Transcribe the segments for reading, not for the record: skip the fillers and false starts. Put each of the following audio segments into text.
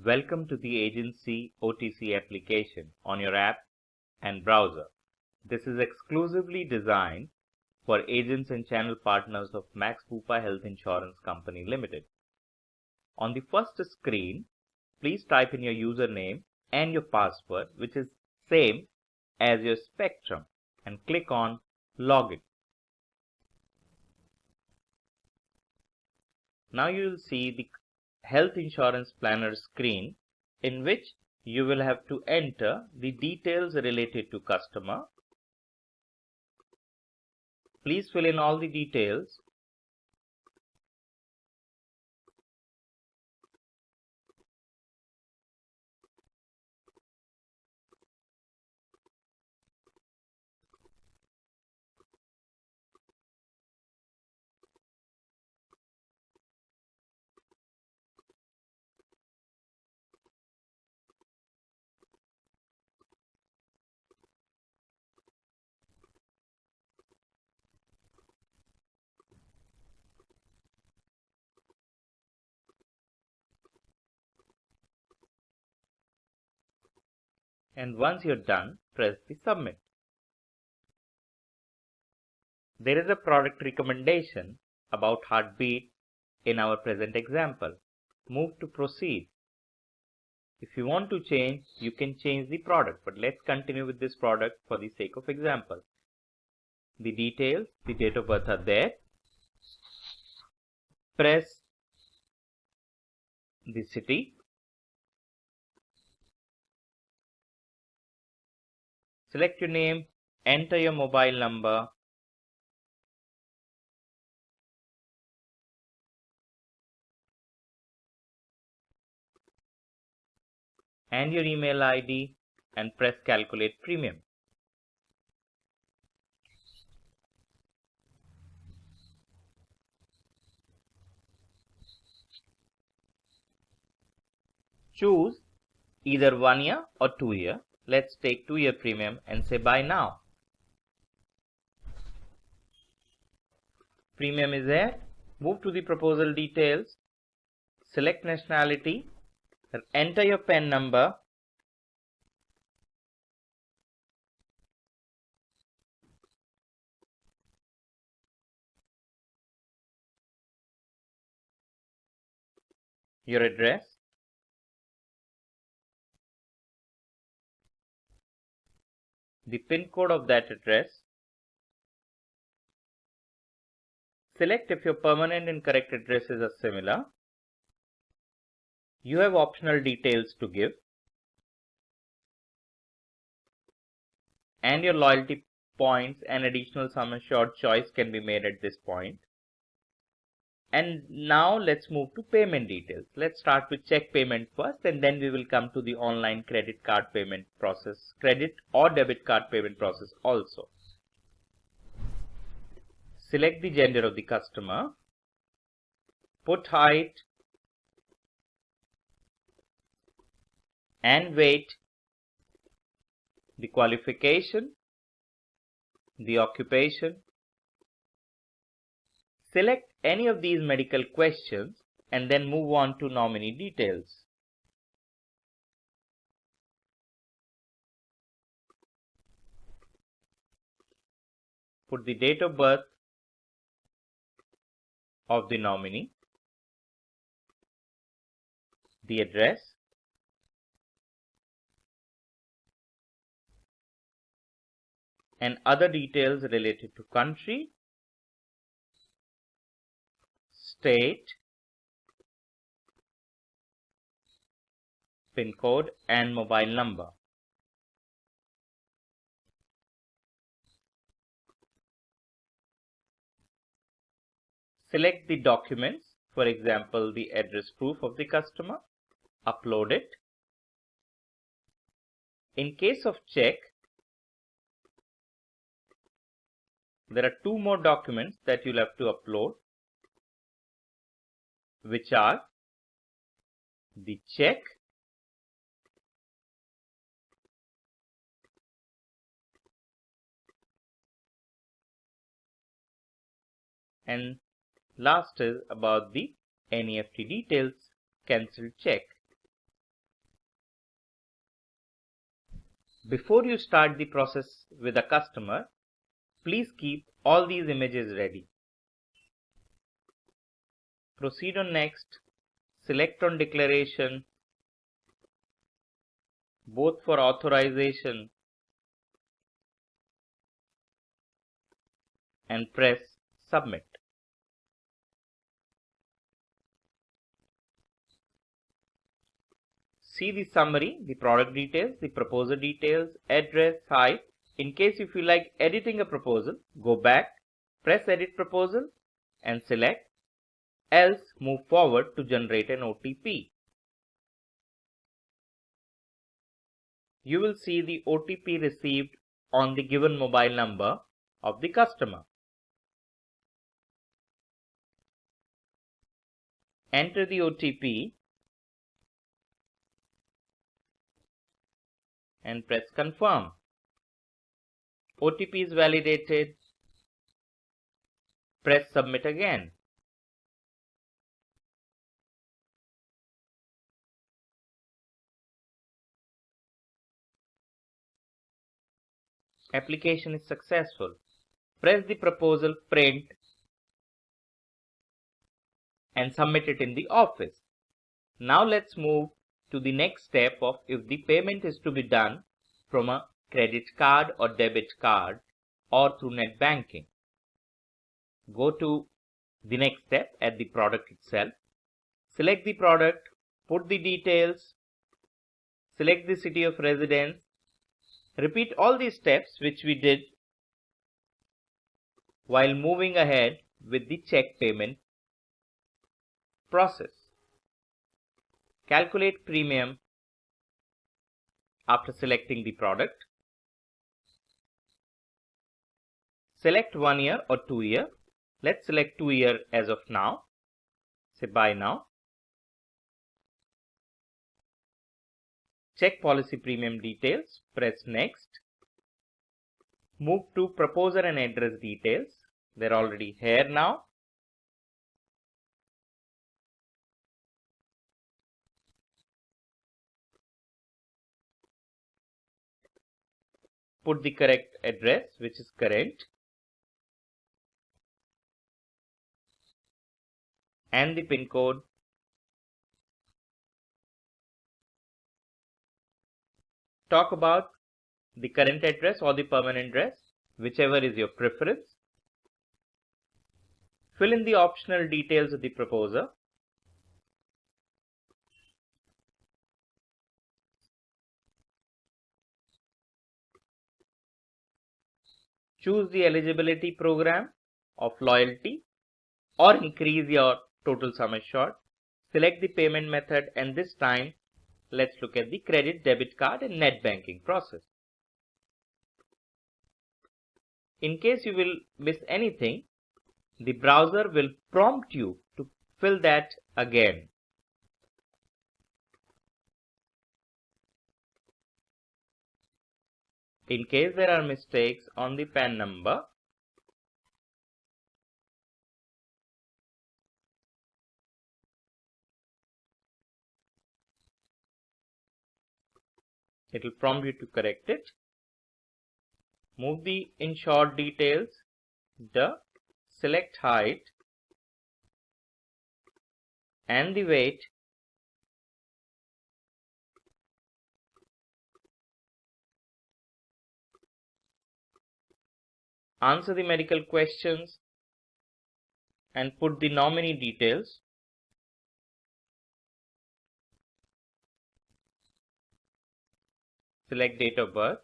Welcome to the Agency OTC application on your app and browser. This is exclusively designed for agents and channel partners of Max Bupa Health Insurance Company Limited. On the first screen, please type in your username and your password, which is same as your Spectrum, and click on Login. Now you will see the Health Insurance Planner screen, in which you will have to enter the details related to customer. Please fill in all the details. And once you're done, press the Submit. There is a product recommendation about Heartbeat in our present example. Move to Proceed. If you want to change, you can change the product, but let's continue with this product for the sake of example. The details, the date of birth are there. Press the city. Select your name, enter your mobile number, and your email ID, and press Calculate Premium. Choose either 1 year or 2 year. Let's take 2 year premium and say buy now. Premium is there. Move to the proposal details. Select nationality. Enter your PAN number. Your address. The PIN code of that address. Select if your permanent and correct addresses are similar. You have optional details to give. And your loyalty points and additional sum assured choice can be made at this point. And now let's move to payment details. Let's start with check payment first, and then we will come to the online credit card payment process, credit or debit card payment process also. Select the gender of the customer. Put height and weight, the qualification, the occupation. Select any of these medical questions and then move on to nominee details. Put the date of birth of the nominee, the address, and other details related to country, state, PIN code, and mobile number. Select the documents, for example, the address proof of the customer. Upload it. In case of check, there are 2 more documents that you'll have to upload, which are the check and last is about the NEFT details, cancelled check. Before you start the process with a customer, please keep all these images ready. Proceed on next, select on declaration, both for authorization, and press submit. See the summary, the product details, the proposer details, address, height. In case you feel like editing a proposal, go back, press edit proposal and select, else move forward to generate an OTP. You will see the OTP received on the given mobile number of the customer. Enter the OTP and press confirm. OTP is validated. Press submit again. Application is successful. Press the proposal, print, and submit it in the office. Now let's move to the next step of if the payment is to be done from a credit card or debit card or through net banking. Go to the next step at the product itself. Select the product, put the details, select the city of residence. Repeat all these steps which we did while moving ahead with the check payment process. Calculate premium after selecting the product. Select 1 year or 2 year. Let's select 2 year as of now. Say buy now. Check policy premium details. Press next. Move to proposer and address details. They're already here now. Put the correct address, which is current, and the PIN code. Talk about the current address or the permanent address, whichever is your preference. Fill in the optional details of the proposer. Choose the eligibility program of loyalty or increase your total sum assured. Select the payment method, and this time let's look at the credit, debit card and net banking process. In case you will miss anything, the browser will prompt you to fill that again. In case there are mistakes on the PAN number, it will prompt you to correct it. Move the insured details, select height and the weight. Answer the medical questions and put the nominee details. Select date of birth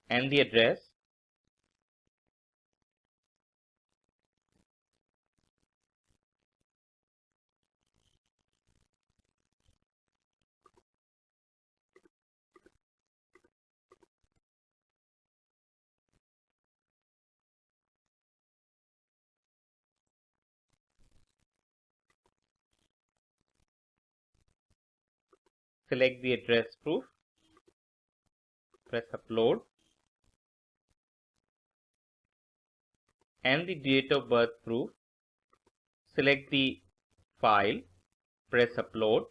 and the address. Select the address proof, press upload, and the date of birth proof. Select the file, press upload,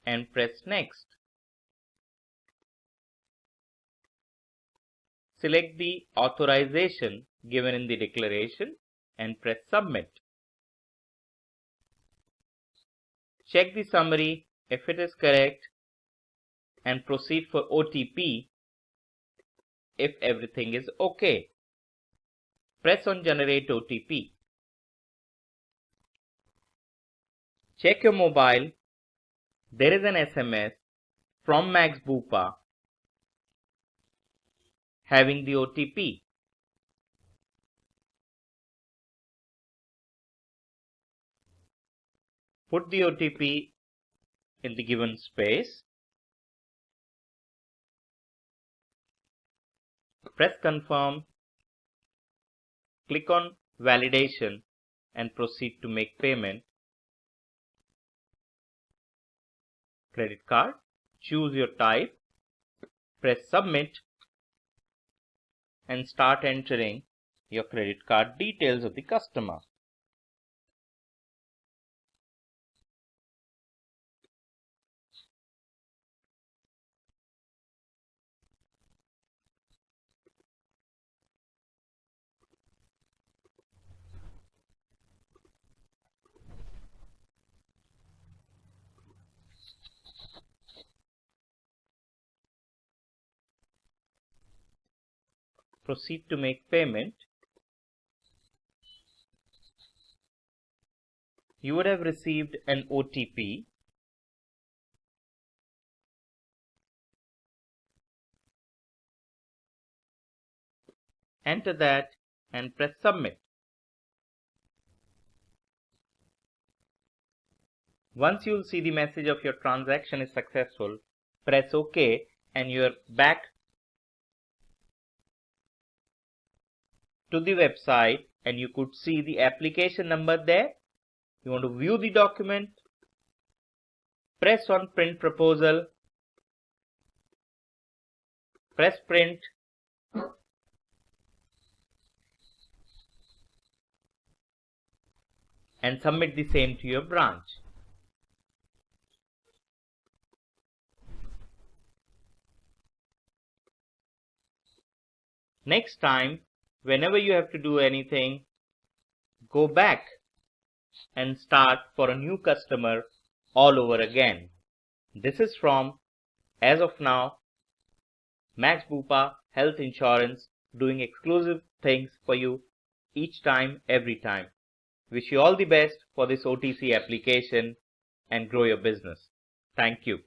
and press Next. Select the authorization given in the declaration and press Submit. Check the summary if it is correct and proceed for OTP if everything is okay. Press on Generate OTP. Check your mobile. There is an SMS from Max Bupa having the OTP. Put the OTP in the given space. Press Confirm. Click on Validation and proceed to make payment. Credit card. Choose your type. Press Submit and start entering your credit card details of the customer. Proceed to make payment. You would have received an OTP. Enter that and press Submit. Once you will see the message of your transaction is successful, press OK and you are back to the website and you could see the application number there. You want to view the document, press on Print Proposal, press Print, and submit the same to your branch. Next time, whenever you have to do anything, go back and start for a new customer all over again. This is from, as of now, Max Bupa Health Insurance, doing exclusive things for you each time, every time. Wish you all the best for this OTC application and grow your business. Thank you.